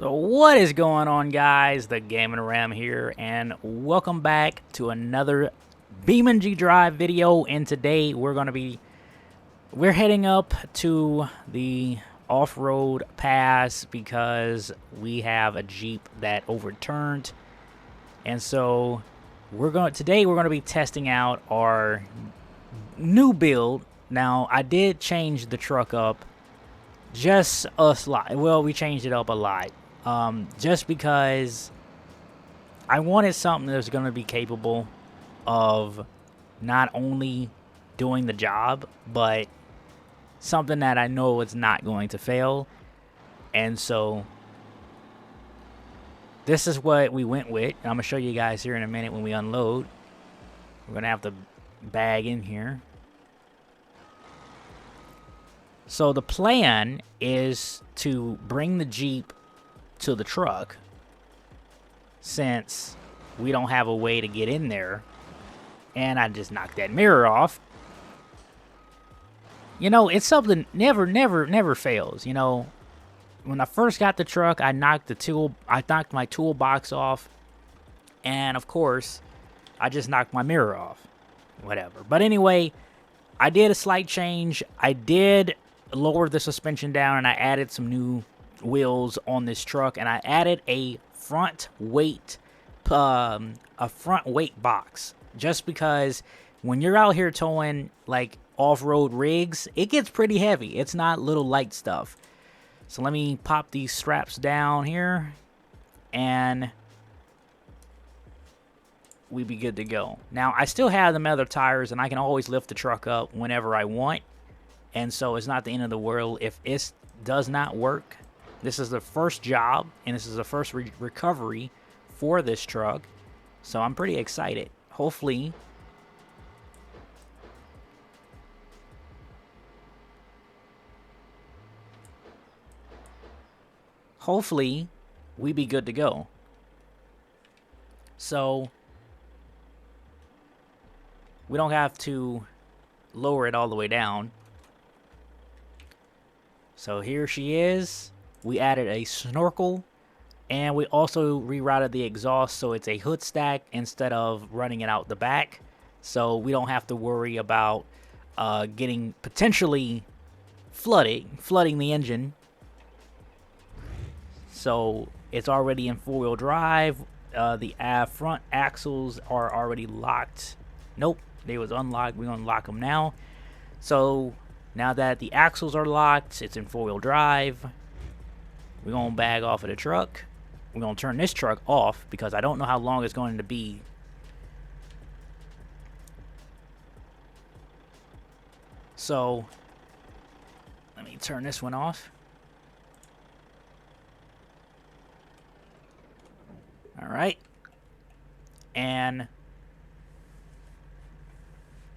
So what is going on, guys? The Gaming Ram here, and welcome back to another BeamNG Drive video. And today we're heading up to the Offroad Pass because we have a Jeep that overturned, and so today we're going to be testing out our new build. Now, I did change the truck up just a lot. Well, we changed it up a lot. Just because I wanted something that was going to be capable of not only doing the job, but something that I know is not going to fail. And so this is what we went with. I'm going to show you guys here in a minute when we unload. We're going to have to bag in here. So the plan is to bring the Jeep to the truck, since we don't have a way to get in there. And I just knocked that mirror off. You know, it's something never fails. You know, when I first got the truck, I knocked my toolbox off, and of course I just knocked my mirror off. Whatever. But anyway, I did a slight change. I did lower the suspension down, and I added some new wheels on this truck, and I added a front weight box, just because when you're out here towing like off-road rigs, it gets pretty heavy. It's not little light stuff. So let me pop these straps down here, and we be good to go. Now, I still have them other tires, and I can always lift the truck up whenever I want, and so it's not the end of the world if it does not work. This is the first job, and this is the first recovery for this truck, so I'm pretty excited. Hopefully we be good to go. So we don't have to lower it all the way down. So here she is. We added a snorkel, and we also rerouted the exhaust so it's a hood stack instead of running it out the back, so we don't have to worry about getting potentially flooding the engine. So it's already in four-wheel drive. The front axles are already locked. Nope, they was unlocked. We're gonna lock them now. So now that the axles are locked, it's in four-wheel drive. We're going to bag off of the truck. We're going to turn this truck off because I don't know how long it's going to be. So let me turn this one off. All right. And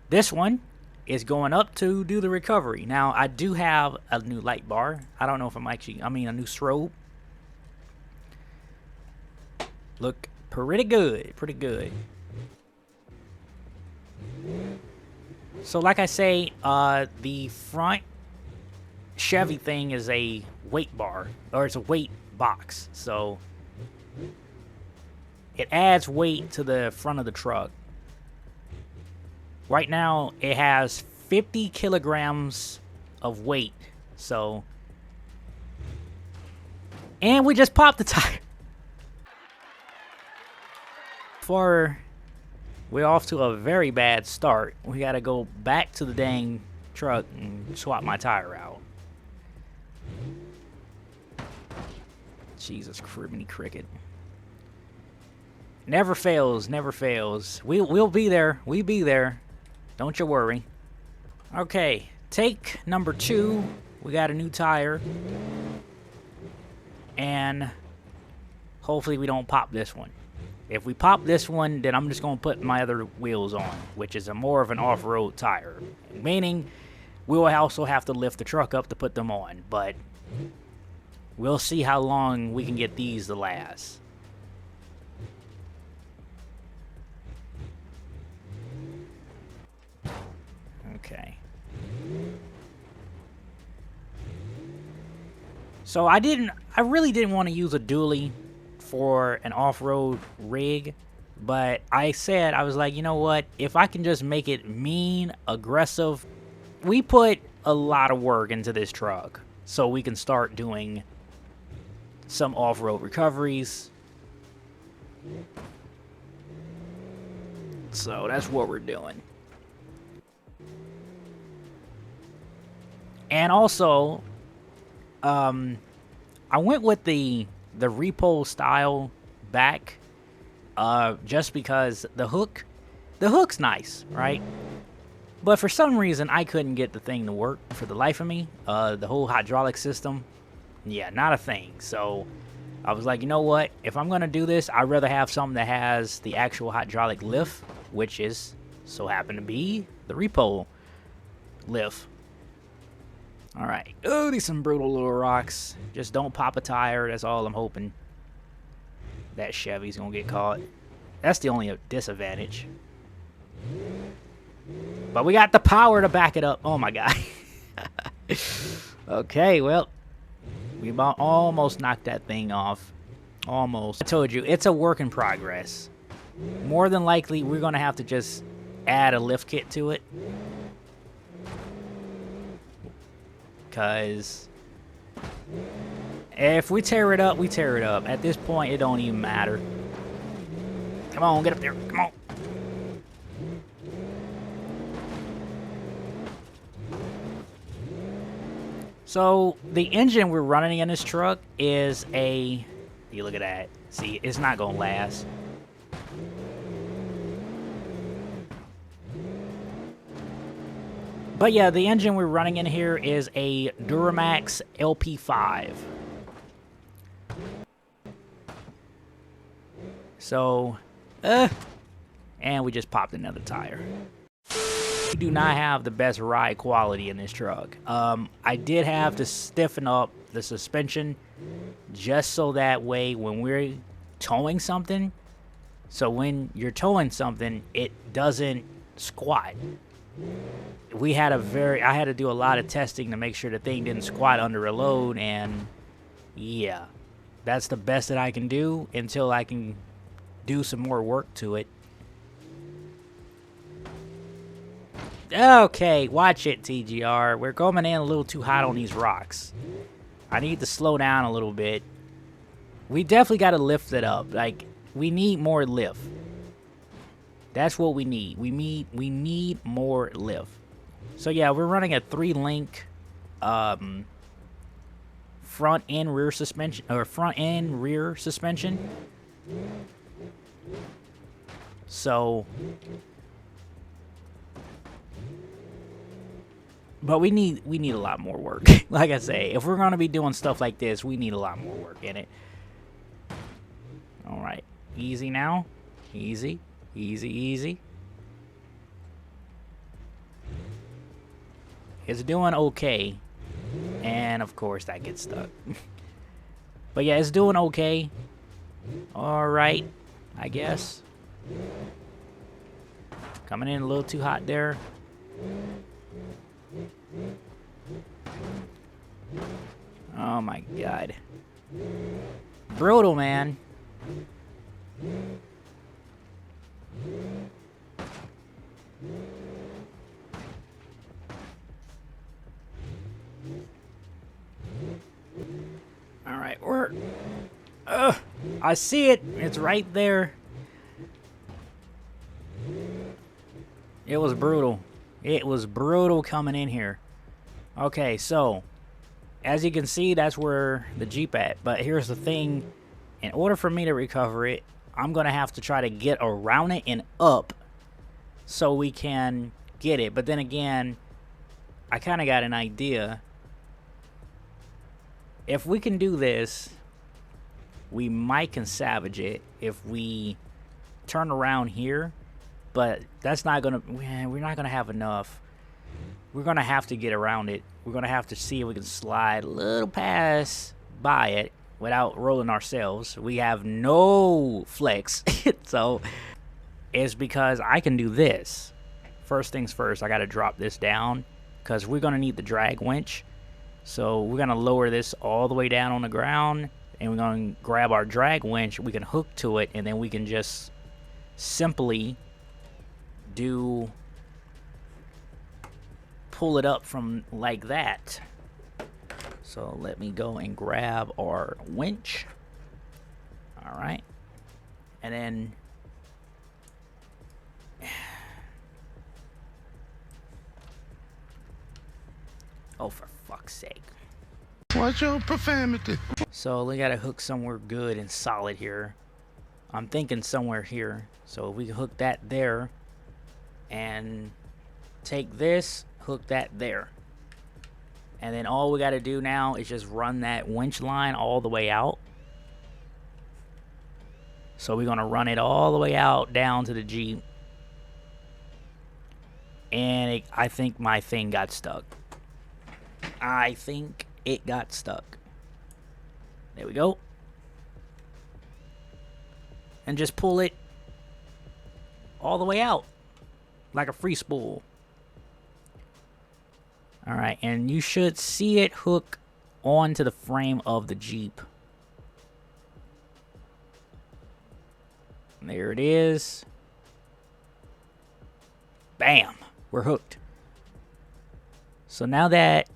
this one is going up to do the recovery. Now, I do have a new light bar. I don't know if a new strobe. Look pretty good. So like I say, the front Chevy thing is a weight bar, or it's a weight box. So it adds weight to the front of the truck. Right now, it has 50 kilograms of weight. So, and we just popped the tire. We're off to a very bad start. We got to go back to the dang truck and swap my tire out. Jesus criminy cricket. Never fails, never fails. We'll be there. We be there. Don't you worry. Okay, take number 2. We got a new tire. And hopefully we don't pop this one. If we pop this one, then I'm just going to put my other wheels on, which is more of an off-road tire. Meaning, we'll also have to lift the truck up to put them on. But we'll see how long we can get these to last. Okay. So I I really didn't want to use a dually for an off-road rig, but I said, I was like, you know what? If I can just make it mean, aggressive, we put a lot of work into this truck so we can start doing some off-road recoveries. So that's what we're doing. And also, I went with the repo style back, just because the hook's nice, right? But for some reason, I couldn't get the thing to work for the life of me. The whole hydraulic system, yeah, not a thing. So I was like, you know what? If I'm gonna do this, I'd rather have something that has the actual hydraulic lift, which is so happen to be the repo lift. All right. Oh, these some brutal little rocks. Just don't pop a tire. That's all I'm hoping. That Chevy's gonna get caught. That's the only disadvantage. But we got the power to back it up. Oh my god. Okay, well, we about almost knocked that thing off. Almost. I told you, it's a work in progress. More than likely, we're gonna have to just add a lift kit to it. Because if we tear it up, we tear it up. At this point, it don't even matter. Come on, get up there. Come on. So, the engine we're running in this truck is a... You look at that. See, it's not going to last. But yeah, the engine we're running in here is a Duramax LP5. So, and we just popped another tire. We do not have the best ride quality in this truck. I did have to stiffen up the suspension just so that way when we're towing something, so when you're towing something, it doesn't squat. I had to do a lot of testing to make sure the thing didn't squat under a load, and yeah, that's the best that I can do until I can do some more work to it. Okay, watch it, TGR. We're coming in a little too hot on these rocks. I need to slow down a little bit. We definitely got to lift it up. Like, we need more lift. That's what we need. We need more lift. So yeah, we're running a 3-link front and rear suspension, or front and rear suspension. So, but we need a lot more work. Like I say, if we're gonna be doing stuff like this, we need a lot more work in it. All right, easy now, easy, easy, easy. It's doing okay, and of course that gets stuck. But yeah, it's doing okay. All right, I guess. Coming in a little too hot there. Oh my god. Brutal, man. Alright, I see it. It's right there. It was brutal. It was brutal coming in here. Okay, so as you can see, that's where the Jeep at. But here's the thing. In order for me to recover it, I'm going to have to try to get around it and up so we can get it. But then again, I kind of got an idea. If we can do this, we might can salvage it if we turn around here. But that's not going to... We're not going to have enough. We're going to have to get around it. We're going to have to see if we can slide a little past by it without rolling ourselves. We have no flex. So it's because I can do this. First things first, I got to drop this down because we're going to need the drag winch. So we're gonna lower this all the way down on the ground, and we're gonna grab our drag winch. We can hook to it, and then we can just simply pull it up from like that. So let me go and grab our winch. All right, and then oh, for fuck's sake. Watch your profanity. So we gotta hook somewhere good and solid here. I'm thinking somewhere here. So we can hook that there and take this, hook that there. And then all we gotta do now is just run that winch line all the way out. So we're gonna run it all the way out down to the Jeep. And I think my thing got stuck. I think it got stuck. There we go. And just pull it all the way out like a free spool. All right, and you should see it hook onto the frame of the Jeep. There it is. Bam, we're hooked. So now that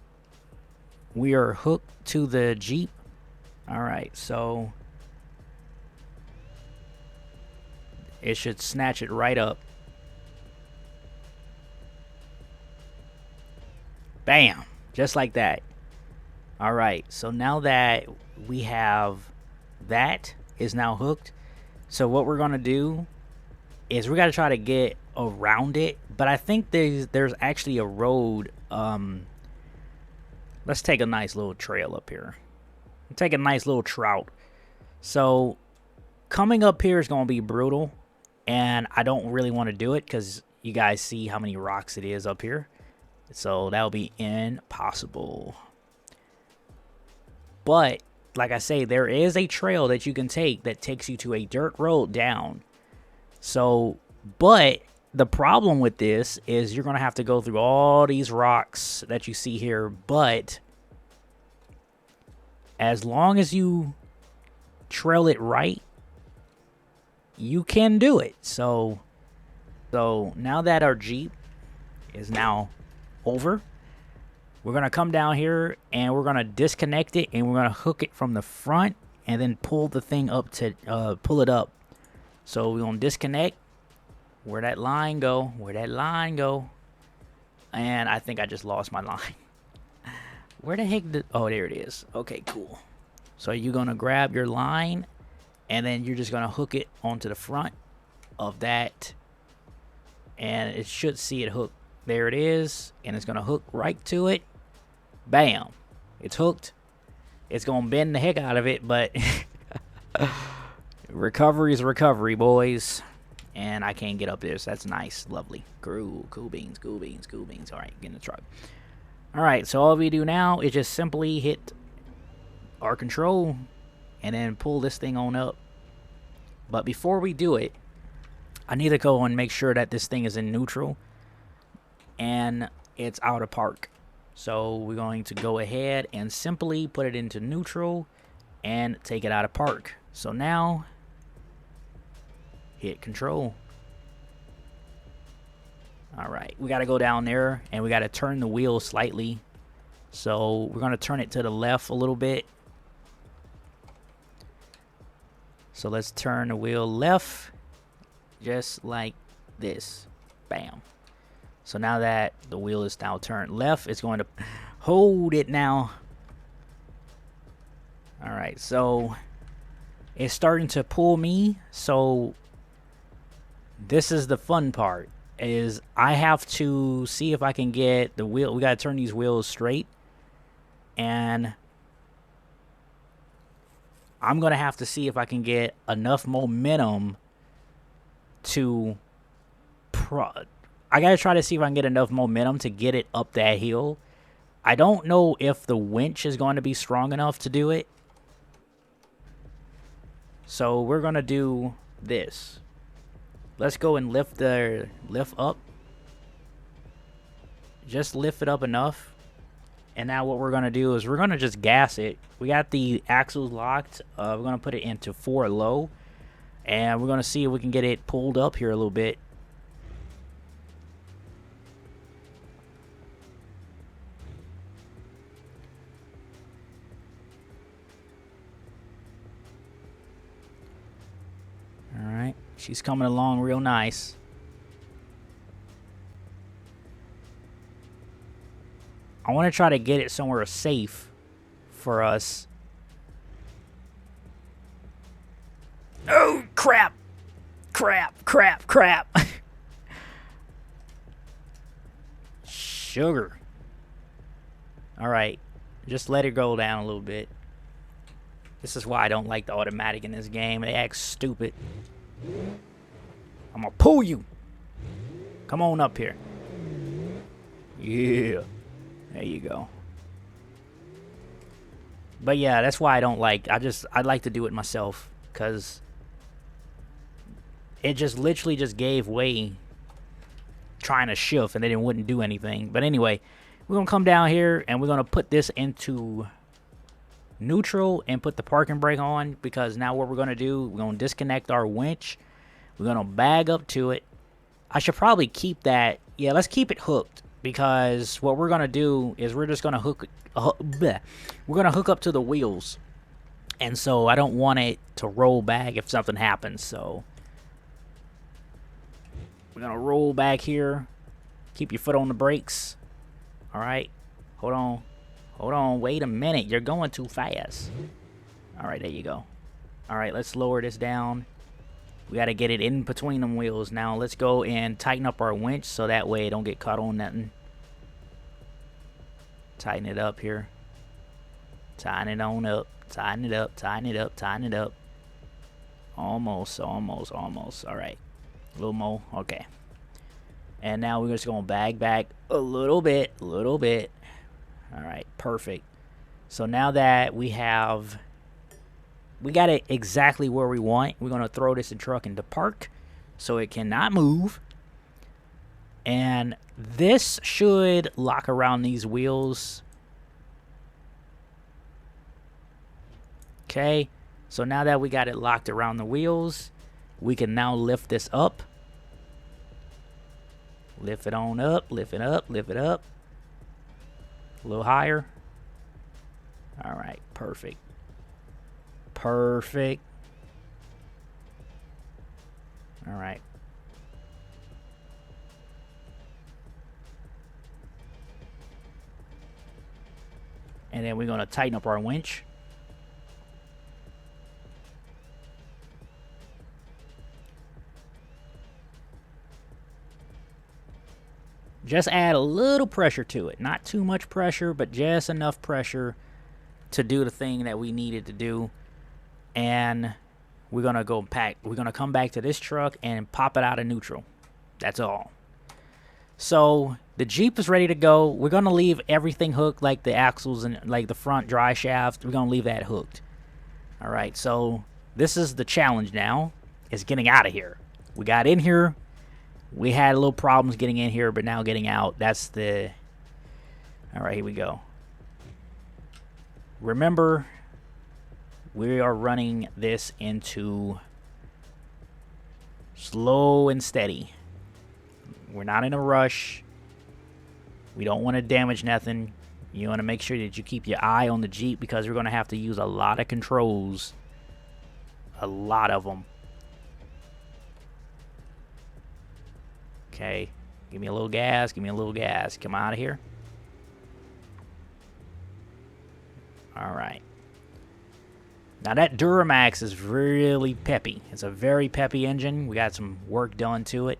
we are hooked to the Jeep, all right, so it should snatch it right up. Bam, just like that. All right, so now that we have that is now hooked, so what we're gonna do is we gotta try to get around it, but I think there's actually a road. Let's take a nice little trail up here. Take a nice little trout. So coming up here is gonna be brutal, and I don't really want to do it because you guys see how many rocks it is up here. So that'll be impossible. But like I say, there is a trail that you can take that takes you to a dirt road down. So, but the problem with this is you're going to have to go through all these rocks that you see here. But as long as you trail it right, you can do it. So now that our Jeep is now over, we're gonna come down here and we're gonna disconnect it, and we're gonna hook it from the front and then pull the thing up to pull it up. So we're gonna disconnect. Where that line go? And I think I just lost my line. Where the heck did, oh, there it is. Okay, cool. So you're gonna grab your line, and then you're just gonna hook it onto the front of that, and it should see it hook. There it is, and it's gonna hook right to it. Bam, it's hooked. It's gonna bend the heck out of it, but recovery is recovery, boys. And I can't get up there, so that's nice, lovely. Cool beans. All right, get in the truck. All right, so all we do now is just simply hit our control and then pull this thing on up. But before we do it, I need to go and make sure that this thing is in neutral and it's out of park. So we're going to go ahead and simply put it into neutral and take it out of park. So now hit control. All right, we got to go down there and we got to turn the wheel slightly. So we're going to turn it to the left a little bit. So let's turn the wheel left just like this. Bam. So now that the wheel is now turned left, it's going to hold it now. All right, so it's starting to pull me. So this is the fun part, is I have to see if I can get the wheel. We got to turn these wheels straight, and I'm going to have to see if I can get enough momentum to I got to try to see if I can get enough momentum to get it up that hill. I don't know if the winch is going to be strong enough to do it. So we're going to do this. Let's go and lift up. Just lift it up enough. And now what we're going to do is we're going to just gas it. We got the axles locked. We're going to put it into 4 low. And we're going to see if we can get it pulled up here a little bit. Alright, she's coming along real nice. I want to try to get it somewhere safe for us. Oh, crap! Crap, crap, crap! Sugar. Alright, just let it go down a little bit. This is why I don't like the automatic in this game. They act stupid. I'm gonna pull you. Come on up here. Yeah. There you go. But yeah, that's why I don't like. I'd like to do it myself, because it just literally just gave way trying to shift and then it wouldn't do anything. But anyway, we're gonna come down here and we're gonna put this into neutral and put the parking brake on, because now what we're going to do, we're going to disconnect our winch. We're going to bag up to it. I should probably keep that. Yeah, let's keep it hooked, because what we're going to do is we're just going to hook up to the wheels. And so I don't want it to roll back if something happens. So we're going to roll back here. Keep your foot on the brakes. All right. Hold on. Hold on, wait a minute. You're going too fast. All right, there you go. All right, let's lower this down. We got to get it in between them wheels. Now, let's go and tighten up our winch so that way it don't get caught on nothing. Tighten it up here. Tighten it on up. Tighten it up, tighten it up, tighten it up. Almost, almost, almost. All right. A little more. Okay. And now we're just going to bag back a little bit, All right, perfect. So now that we got it exactly where we want, we're going to throw this truck into park so it cannot move. And this should lock around these wheels. Okay, so now that we got it locked around the wheels, we can now lift this up. Lift it on up, lift it up, lift it up. A little higher. All right, perfect. Perfect. All right. And then we're going to tighten up our winch. Just add a little pressure to it. Not too much pressure, but just enough pressure to do the thing that we needed to do. And we're going to we're going to come back to this truck and pop it out of neutral. That's all. So the Jeep is ready to go. We're going to leave everything hooked, like the axles and like the front dry shaft. We're going to leave that hooked. All right, so this is the challenge now, is getting out of here. We got in here. We had a little problems getting in here, but now getting out, that's the... All right, here we go. Remember, we are running this into slow and steady. We're not in a rush. We don't want to damage nothing. You want to make sure that you keep your eye on the Jeep, because we're going to have to use a lot of controls. A lot of them. Okay, give me a little gas, give me a little gas. Come out of here. All right. Now that Duramax is really peppy. It's a very peppy engine. We got some work done to it.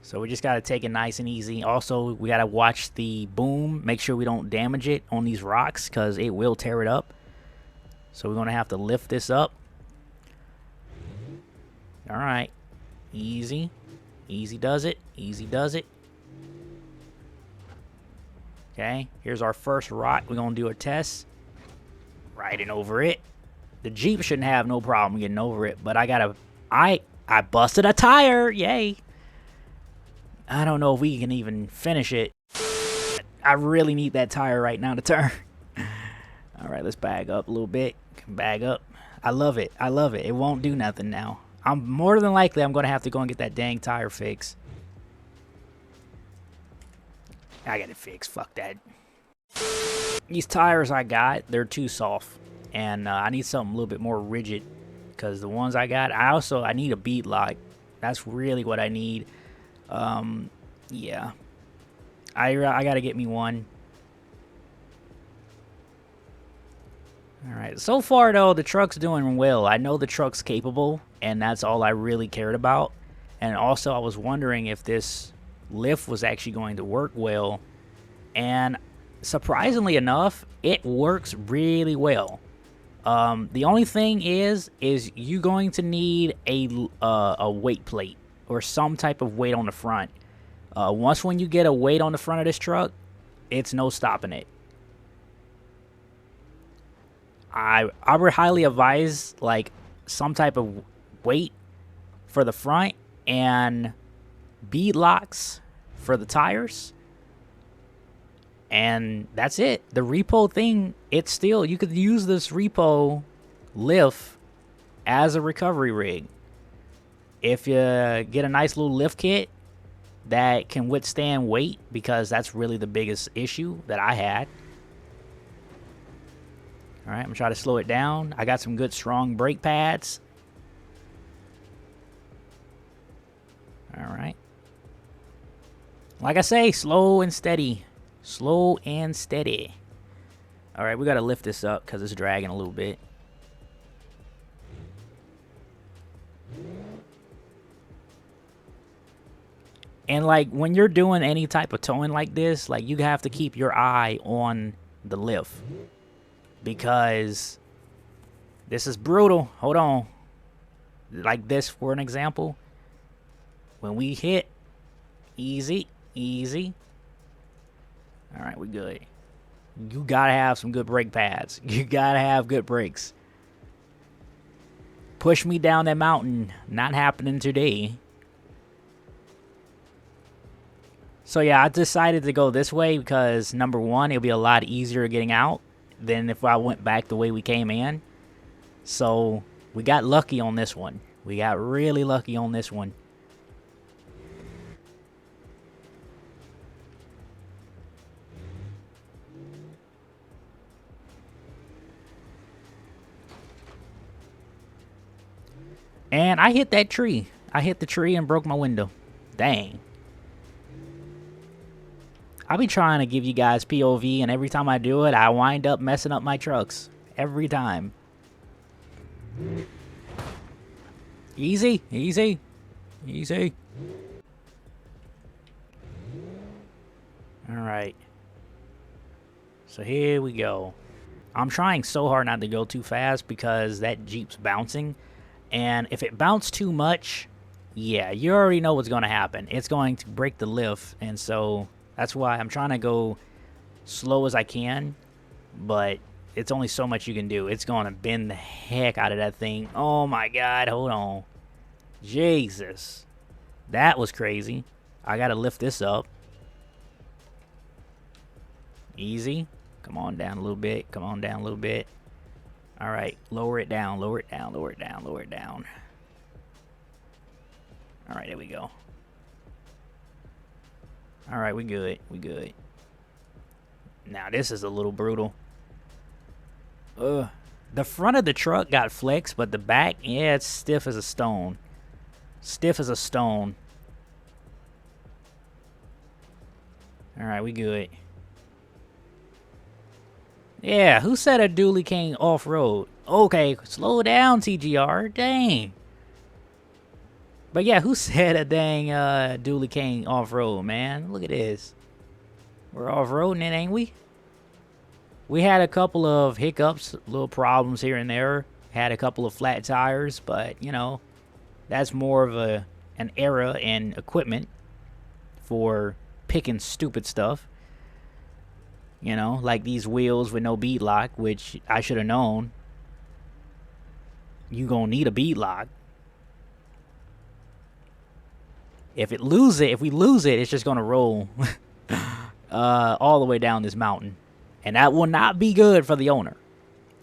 So we just got to take it nice and easy. Also, we got to watch the boom. Make sure we don't damage it on these rocks, because it will tear it up. So we're going to have to lift this up. All right, easy. Easy does it. Easy does it. Okay, here's our first rock. We're going to do a test. Riding over it. The Jeep shouldn't have no problem getting over it, but I busted a tire. Yay. I don't know if we can even finish it. I really need that tire right now to turn. All right, let's bag up a little bit. Bag up. I love it. I love it. It won't do nothing now. I'm more than likely I'm going to have to go and get that dang tire fixed. I got it fixed. Fuck that. These tires I got, they're too soft. And I need something a little bit more rigid. Because the ones I got, I need a bead lock. That's really what I need. Yeah. I got to get me one. Alright, so far though, the truck's doing well. I know the truck's capable, and that's all I really cared about. And also, I was wondering if this lift was actually going to work well. And surprisingly enough, it works really well. The only thing is you going to need a weight plate or some type of weight on the front. Once when you get a weight on the front of this truck, it's no stopping it. I would highly advise like some type of weight for the front and bead locks for the tires. And that's it. The repo thing, it's still, you could use this repo lift as a recovery rig. If you get a nice little lift kit that can withstand weight, because that's really the biggest issue that I had. Alright, I'm going to try to slow it down. I got some good strong brake pads. Alright. Like I say, slow and steady. Slow and steady. Alright, we got to lift this up because it's dragging a little bit. And like when you're doing any type of towing like this, like you have to keep your eye on the lift. Because this is brutal. Hold on. Like this for an example. When we hit, easy, easy. Alright, we good. You gotta have some good brake pads. You gotta have good brakes. Push me down that mountain. Not happening today. So yeah, I decided to go this way because number one, it'll be a lot easier getting out than if I went back the way we came in. So we got lucky on this one. We got really lucky on this one. And I hit that tree. I hit the tree and broke my window. Dang. I'll be trying to give you guys POV, and every time I do it, I wind up messing up my trucks. Every time. Easy, easy, easy. Alright. So here we go. I'm trying so hard not to go too fast because that Jeep's bouncing. And if it bounced too much, yeah, you already know what's going to happen. It's going to break the lift, and so that's why I'm trying to go slow as I can, but it's only so much you can do. It's going to bend the heck out of that thing. Oh my God, hold on. Jesus. That was crazy. I got to lift this up. Easy. Come on down a little bit. Come on down a little bit. All right, lower it down, lower it down, lower it down, lower it down. All right, there we go. All right, we good, we good. Now this is a little brutal. The front of the truck got flexed, but the back, yeah, it's stiff as a stone. Stiff as a stone. All right, we good. Yeah, who said a dually king off-road? Okay, slow down, TGR. Dang. But yeah, who said a dang dually king off-road, man? Look at this. We're off-roading it, ain't we? We had a couple of hiccups, little problems here and there. Had a couple of flat tires, but, you know, that's more of an error in equipment for picking stupid stuff. You know, like these wheels with no bead lock, which I should have known. You gonna need a bead lock. If we lose it, it's just gonna roll all the way down this mountain, and that will not be good for the owner,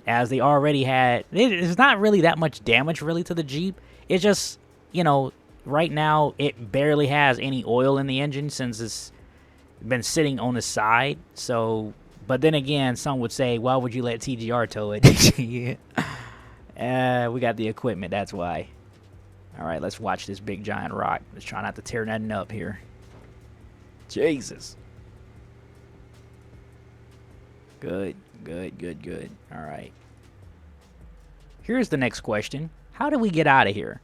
as they already had. It's not really that much damage really to the Jeep. It's just, you know, right now it barely has any oil in the engine since it's been sitting on the side. So, but then again, some would say, why would you let TGR tow it? Yeah. We got the equipment, that's why. All right, let's watch this big giant rock. Let's try not to tear nothing up here. Jesus. Good. All right. Here's the next question. How do we get out of here?